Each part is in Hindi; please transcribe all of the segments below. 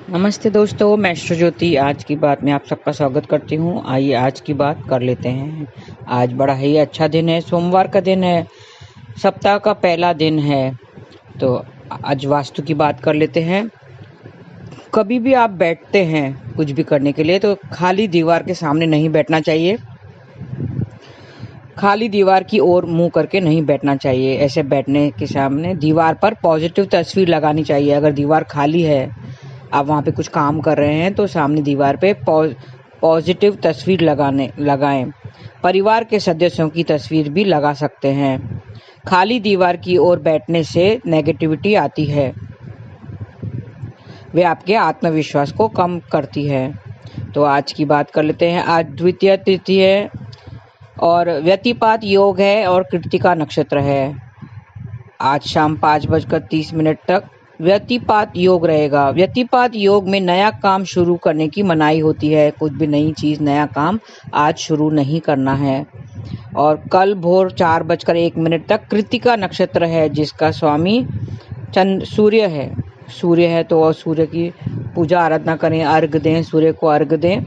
नमस्ते दोस्तों, मैं एस्ट्रो ज्योति आज की बात में आप सबका स्वागत करती हूँ। आइए आज की बात कर लेते हैं। आज बड़ा ही अच्छा दिन है, सोमवार का दिन है, सप्ताह का पहला दिन है। तो आज वास्तु की बात कर लेते हैं। कभी भी आप बैठते हैं कुछ भी करने के लिए तो खाली दीवार के सामने नहीं बैठना चाहिए। खाली दीवार की ओर मुंह करके नहीं बैठना चाहिए। ऐसे बैठने के सामने दीवार पर पॉजिटिव तस्वीर लगानी चाहिए। अगर दीवार खाली है, आप वहाँ पे कुछ काम कर रहे हैं तो सामने दीवार पे पॉजिटिव तस्वीर लगाएं। परिवार के सदस्यों की तस्वीर भी लगा सकते हैं। खाली दीवार की ओर बैठने से नेगेटिविटी आती है, वे आपके आत्मविश्वास को कम करती है। तो आज की बात कर लेते हैं। आज द्वितीय तिथि है और व्यतिपात योग है और कृत्तिका नक्षत्र है। आज शाम 5:30 तक व्यतिपात योग रहेगा। व्यतिपात योग में नया काम शुरू करने की मनाही होती है। कुछ भी नई चीज, नया काम आज शुरू नहीं करना है। और कल भोर 4:01 तक कृत्तिका नक्षत्र है, जिसका स्वामी सूर्य है। सूर्य है तो सूर्य की पूजा आराधना करें, अर्घ दें, सूर्य को अर्घ दें।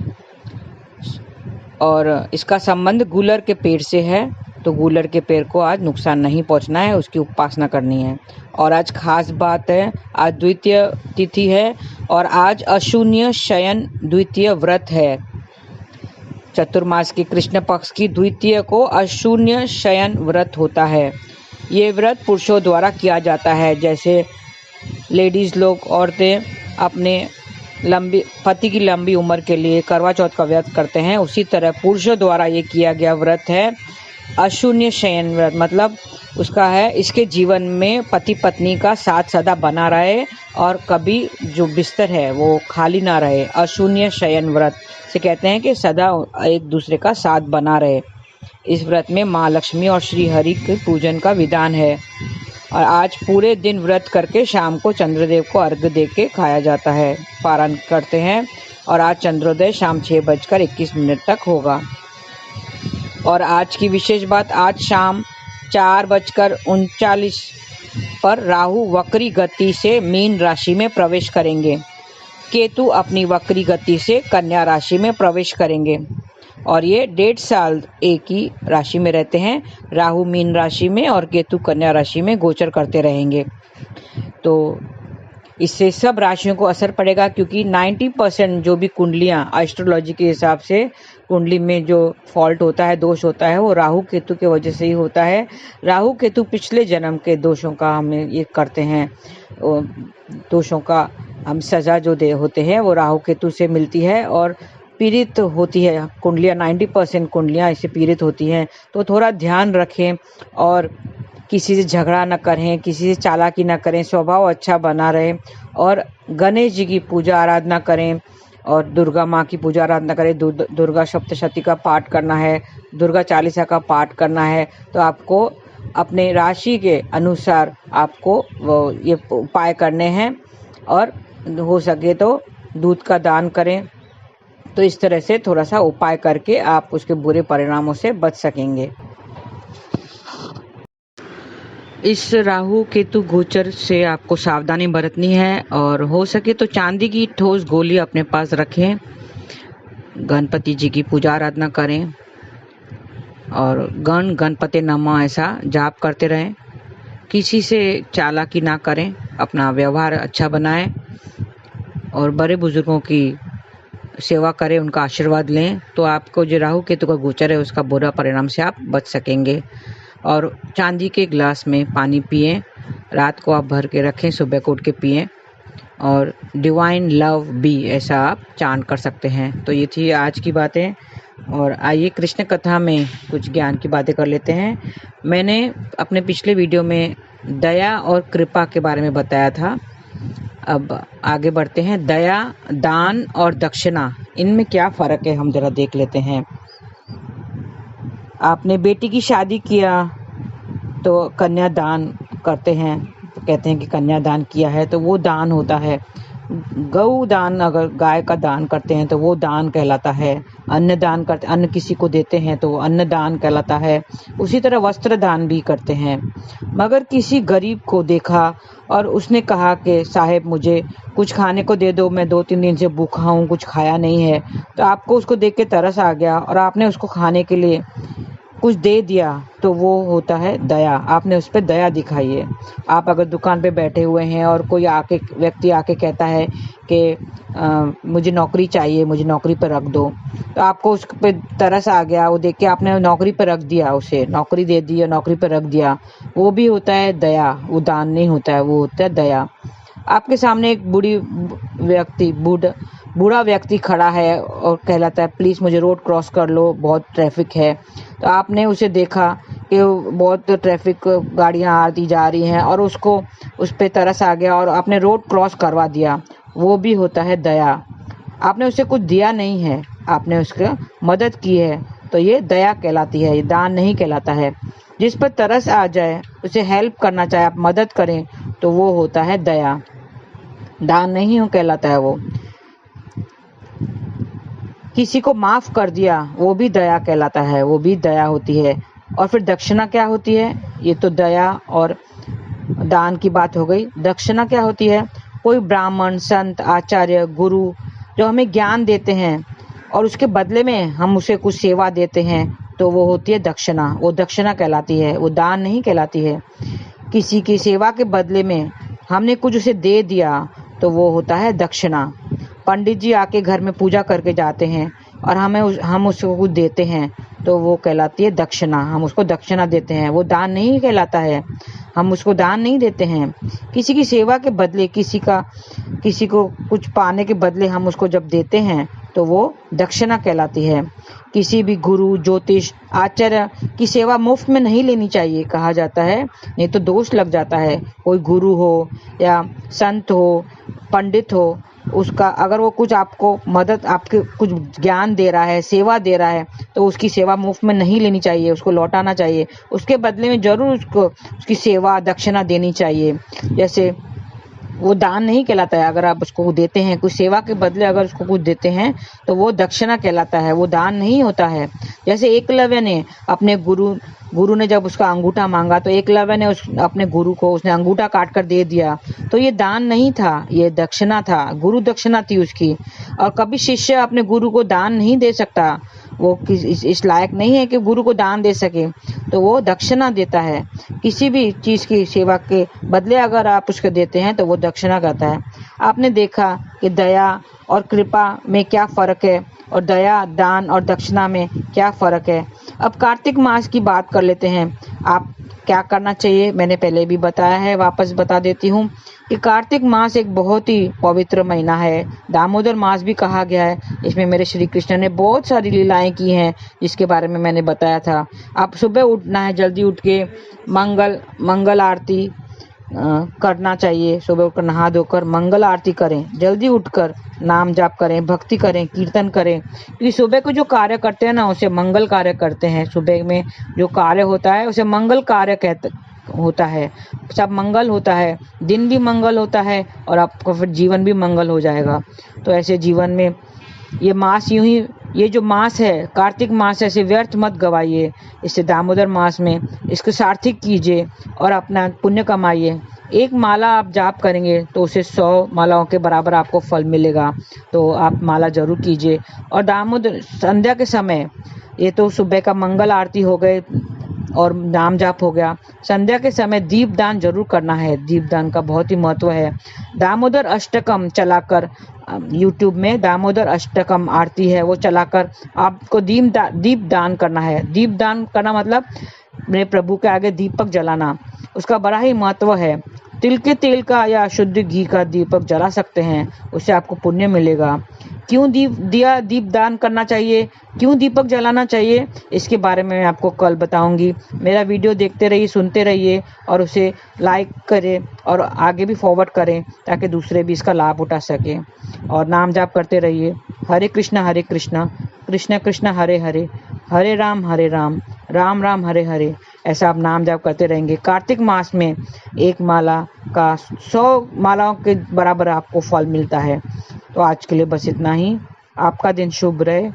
और इसका संबंध गूलर के पेड़ से है, तो गूलर के पेड़ को आज नुकसान नहीं पहुंचना है, उसकी उपासना करनी है। और आज खास बात है, आज द्वितीय तिथि है और आज अशून्य शयन द्वितीय व्रत है। चतुर्मास के कृष्ण पक्ष की द्वितीय को अशून्य शयन व्रत होता है। ये व्रत पुरुषों द्वारा किया जाता है। जैसे लेडीज लोग, औरतें अपने पति की लंबी उम्र के लिए करवा चौथ का व्रत करते हैं, उसी तरह पुरुषों द्वारा ये किया गया व्रत है अशून्य शयन व्रत। मतलब उसका है इसके जीवन में पति पत्नी का साथ सदा बना रहे और कभी जो बिस्तर है वो खाली ना रहे। अशून्य शयन व्रत से कहते हैं कि सदा एक दूसरे का साथ बना रहे। इस व्रत में माँ लक्ष्मी और श्री हरि के पूजन का विधान है। और आज पूरे दिन व्रत करके शाम को चंद्रदेव को अर्घ दे के खाया जाता है, पारण करते हैं। और आज चंद्रोदय शाम 6:21 तक होगा। और आज की विशेष बात, आज शाम 4:39 पर राहु वक्री गति से मीन राशि में प्रवेश करेंगे। केतु अपनी वक्री गति से कन्या राशि में प्रवेश करेंगे और ये 1.5 साल एक ही राशि में रहते हैं। राहु मीन राशि में और केतु कन्या राशि में गोचर करते रहेंगे। तो इससे सब राशियों को असर पड़ेगा, क्योंकि 90% जो भी कुंडलियां एस्ट्रोलॉजी के हिसाब से कुंडली में जो फॉल्ट होता है, दोष होता है, वो राहु केतु की वजह से ही होता है। राहु केतु पिछले जन्म के दोषों का हमें ये करते हैं, दोषों का हम सजा जो दे होते हैं वो राहु केतु से मिलती है और पीड़ित होती है कुंडलियां। 90% कुंडलियां इससे पीड़ित होती हैं। तो थोड़ा ध्यान रखें और किसी से झगड़ा न करें, किसी से चालाकी न करें, स्वभाव अच्छा बना रहे। और गणेश जी की पूजा आराधना करें और दुर्गा माँ की पूजा आराधना करें। दुर्गा सप्तशती का पाठ करना है, दुर्गा चालीसा का पाठ करना है। तो आपको अपने राशि के अनुसार आपको ये उपाय करने हैं। और हो सके तो दूध का दान करें। तो इस तरह से थोड़ा सा उपाय करके आप उसके बुरे परिणामों से बच सकेंगे। इस राहु केतु गोचर से आपको सावधानी बरतनी है और हो सके तो चांदी की ठोस गोली अपने पास रखें। गणपति जी की पूजा आराधना करें और गणपति नमः ऐसा जाप करते रहें। किसी से चालाकी ना करें, अपना व्यवहार अच्छा बनाएं और बड़े बुजुर्गों की सेवा करें, उनका आशीर्वाद लें। तो आपको जो राहु केतु का गोचर है उसका बुरा परिणाम से आप बच सकेंगे। और चांदी के गिलास में पानी पिएं, रात को आप भर के रखें, सुबह को उठ के पिएं। और डिवाइन लव बी ऐसा आप चांट कर सकते हैं। तो ये थी आज की बातें। और आइए कृष्ण कथा में कुछ ज्ञान की बातें कर लेते हैं। मैंने अपने पिछले वीडियो में दया और कृपा के बारे में बताया था। अब आगे बढ़ते हैं। दया, दान और दक्षिणा, इनमें क्या फर्क है हम जरा देख लेते हैं। आपने बेटी की शादी किया तो कन्यादान करते हैं, तो कहते हैं कि कन्यादान किया है तो वो दान होता है। गौ दान, अगर गाय का दान करते हैं तो वो दान कहलाता है। अन्न दान करते, अन्न किसी को देते हैं तो अन्न दान कहलाता है। उसी तरह वस्त्र दान भी करते हैं। मगर किसी गरीब को देखा और उसने कहा कि साहब मुझे कुछ खाने को दे दो, मैं 2-3 दिन से भूखा हूँ, कुछ खाया नहीं है। तो आपको उसको देख के तरस आ गया और आपने उसको खाने के लिए कुछ दे दिया, तो वो होता है दया। आपने उस पे दया दिखाई है। आप अगर दुकान पे बैठे हुए हैं और कोई व्यक्ति आके कहता है कि मुझे नौकरी चाहिए, मुझे नौकरी पर रख दो, तो आपको उस पे तरस आ गया, वो देख के आपने नौकरी पर रख दिया, उसे नौकरी दे दी और नौकरी पर रख दिया, वो भी होता है दया। वो दान नहीं होता है, वो होता है दया। आपके सामने एक बूढ़ा व्यक्ति खड़ा है और कहलाता है प्लीज़ मुझे रोड क्रॉस कर लो, बहुत ट्रैफिक है। तो आपने उसे देखा कि बहुत ट्रैफिक, गाड़ियां आती जा रही हैं और उसको उस पे तरस आ गया और आपने रोड क्रॉस करवा दिया, वो भी होता है दया। आपने उसे कुछ दिया नहीं है, आपने उसका मदद की है, तो ये दया कहलाती है, ये दान नहीं कहलाता है। जिस पर तरस आ जाए, उसे हेल्प करना चाहे, आप मदद करें, तो वो होता है दया, दान नहीं कहलाता है वो। किसी को माफ कर दिया, वो भी दया कहलाता है, वो भी दया होती है। और फिर दक्षिणा क्या होती है? ये तो दया और दान की बात हो गई। दक्षिणा क्या होती है? कोई ब्राह्मण, संत, आचार्य, गुरु जो हमें ज्ञान देते हैं और उसके बदले में हम उसे कुछ सेवा देते हैं, तो वो होती है दक्षिणा। वो दक्षिणा कहलाती है, वो दान नहीं कहलाती है। किसी की सेवा के बदले में हमने कुछ उसे दे दिया, तो वो होता है दक्षिणा। पंडित जी आके घर में पूजा करके जाते हैं और हम उसको कुछ देते हैं, तो वो कहलाती है दक्षिणा। हम उसको दक्षिणा देते हैं, वो दान नहीं कहलाता है, हम उसको दान नहीं देते हैं। किसी की सेवा के बदले, किसी को कुछ पाने के बदले हम उसको जब देते हैं, तो वो दक्षिणा कहलाती है। किसी भी गुरु, ज्योतिष, आचार्य की सेवा मुफ्त में नहीं लेनी चाहिए, कहा जाता है, नहीं तो दोष लग जाता है। कोई गुरु हो या संत हो, पंडित हो, उसका अगर वो कुछ आपको मदद, आपके कुछ ज्ञान दे रहा है, सेवा दे रहा है, तो उसकी सेवा मुफ्त में नहीं लेनी चाहिए, उसको लौटाना चाहिए। उसके बदले में जरूर उसको उसकी सेवा दक्षिणा देनी चाहिए। जैसे वो दान नहीं कहलाता है। अगर आप उसको देते हैं, कुछ सेवा के बदले अगर उसको कुछ देते हैं, तो वो दक्षिणा कहलाता है, वो दान नहीं होता है। जैसे एकलव्य ने अपने गुरु ने जब उसका अंगूठा मांगा, तो एकलव्य ने अपने गुरु को उसने अंगूठा काट कर दे दिया, तो ये दान नहीं था, ये दक्षिणा था, गुरु दक्षिणा थी उसकी। और कभी शिष्य अपने गुरु को दान नहीं दे सकता, वो इस लायक नहीं है कि गुरु को दान दे सके, तो वो दक्षिणा देता है। किसी भी चीज की सेवा के बदले अगर आप उसको देते हैं, तो वो दक्षिणा कहता है। आपने देखा कि दया और कृपा में क्या फर्क है, और दया, दान और दक्षिणा में क्या फर्क है। अब कार्तिक मास की बात कर लेते हैं। आप क्या करना चाहिए, मैंने पहले भी बताया है, वापस बता देती हूँ कि कार्तिक मास एक बहुत ही पवित्र महीना है। दामोदर मास भी कहा गया है। इसमें मेरे श्री कृष्ण ने बहुत सारी लीलाएं की हैं, जिसके बारे में मैंने बताया था। आप सुबह उठना है, जल्दी उठ के मंगल आरती करना चाहिए। सुबह उठकर नहा धोकर मंगल आरती करें, जल्दी उठकर नाम जाप करें, भक्ति करें, कीर्तन करें, क्योंकि सुबह को जो कार्य करते हैं ना, उसे मंगल कार्य करते हैं। सुबह में जो कार्य होता है उसे मंगल कार्य होता है। सब मंगल होता है, दिन भी मंगल होता है और आपका फिर जीवन भी मंगल हो जाएगा। तो ऐसे जीवन में ये मास यूं ही, ये जो मास है कार्तिक मास है, इसे व्यर्थ मत गवाइए। इसे दामोदर मास में इसको सार्थक कीजिए और अपना पुण्य कमाइए। एक माला आप जाप करेंगे तो उसे 100 मालाओं के बराबर आपको फल मिलेगा। तो आप माला जरूर कीजिए। और दामोदर संध्या के समय, ये तो सुबह का मंगल आरती हो गए और नाम जाप हो गया, संध्या के समय दीप दान जरूर करना है। दीप दान का बहुत ही महत्व है। दामोदर अष्टकम चलाकर, यूट्यूब में दामोदर अष्टकम आरती है, वो चलाकर आपको दीप दान करना है। दीप दान करना मतलब मेरे प्रभु के आगे दीपक जलाना, उसका बड़ा ही महत्व है। तिल के तेल का या शुद्ध घी का दीपक जला सकते हैं, उससे आपको पुण्य मिलेगा। क्यों दीप दान करना चाहिए, क्यों दीपक जलाना चाहिए, इसके बारे में मैं आपको कल बताऊंगी। मेरा वीडियो देखते रहिए, सुनते रहिए और उसे लाइक करें और आगे भी फॉरवर्ड करें, ताकि दूसरे भी इसका लाभ उठा सकें। और नाम जाप करते रहिए, हरे कृष्णा कृष्ण कृष्ण हरे हरे, हरे राम राम राम हरे हरे। ऐसा आप नाम जाप करते रहेंगे। कार्तिक मास में एक माला का 100 मालाओं के बराबर आपको फल मिलता है। तो आज के लिए बस इतना ही। आपका दिन शुभ रहे।